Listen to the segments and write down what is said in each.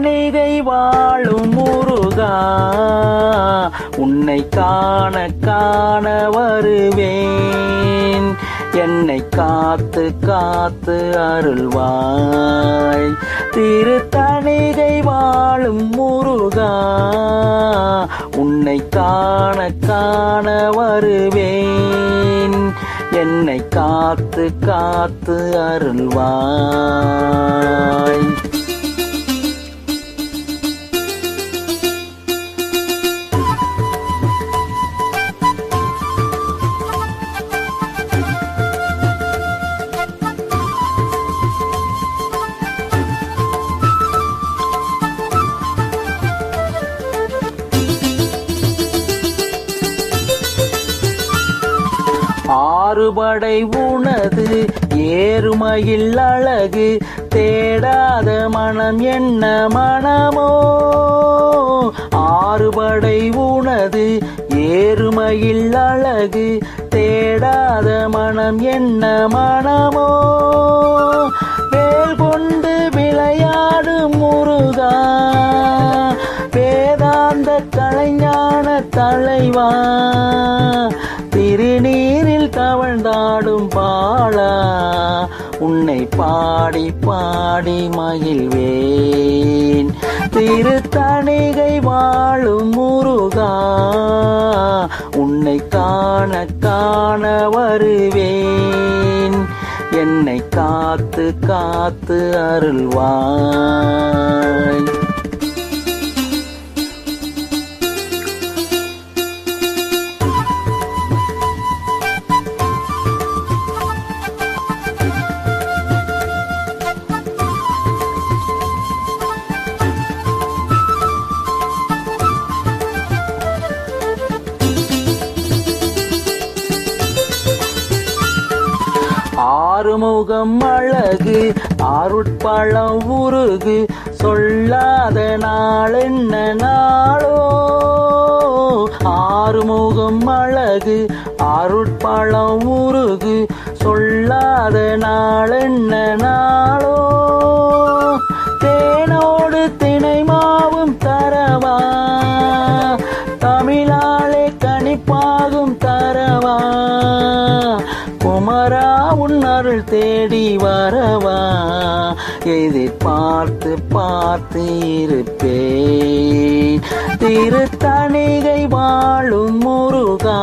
தணிகை வாழும் முருகா, உன்னை காண காண வருவேன். என்னை காத்து காத்து அருள்வாய். திருத்தணிகை வாழும் முருகா, உன்னை காண காண வருவேன். என்னை காத்து காத்து அருள்வாய். ஆறுபடை உனது ஏறுமையில் அழகு, தேடாத மனம் என்ன மனமோ. ஆறுபடை உனது ஏறுமையில் அழகு, தேடாத மனம் என்ன மனமோ. வேல் கொண்டு விளையாடும் முருகா, வேதாந்த கலைஞான தலைவா, திருநீரில் தவழ்ந்தாடும் பாலா, உன்னை பாடி பாடி மகிழ்வேன். திருத்தணிகை வாழும் முருகா, உன்னை காண காண வருவேன். என்னை காத்து காத்து அருள்வாய். ஆறுமுகம் அழகு, அருட்பழம் உருகு, சொல்லாத நாள் என்ன நாளோ. ஆறுமுகம் அழகு, அருட்பழம் உருகு, சொல்லாத நாள் என்ன நாளோ. தேனோடு திணை மாவும் தரவா, தமிழாலே கனிப்பாகும் தரவா, குமரா உன் அருள் தேடி வரவா. எதிர்பார்த்து பார்த்து இருப்பேன். திருத்தணிகை வாழும் முருகா,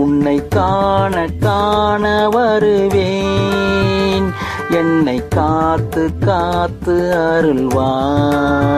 உன்னை காண காண வருவேன். என்னை காத்து காத்து அருள்வாய்.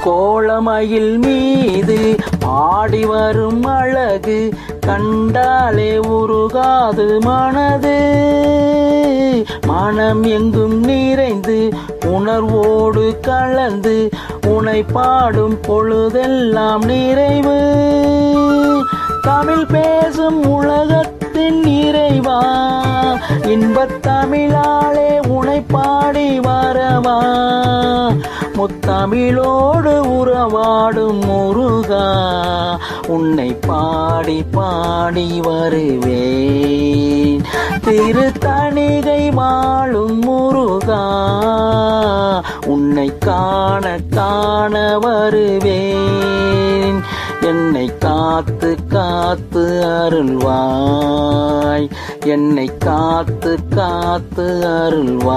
கோலமயில் மீது ஆடி வரும் அழகு, கண்டாலே உருகாது மனது. மனம் எங்கும் நிறைந்து உணர்வோடு கலந்து, உனை பாடும் பொழுதெல்லாம் நிறைவு. தமிழ் பேசும் உலகத்தின் இறைவா, இன்பத் தமிழாலே உனை பாடி வரவா. முத்தமிழோடு உறவாடும் முருகா, உன்னை பாடி பாடி வருவேன். திருத்தணிகை வாழும் முருகா, உன்னை காண காண வருவேன். என்னை காத்து காத்து அருள்வாய். என்னை காத்து காத்து அருள்வாய்.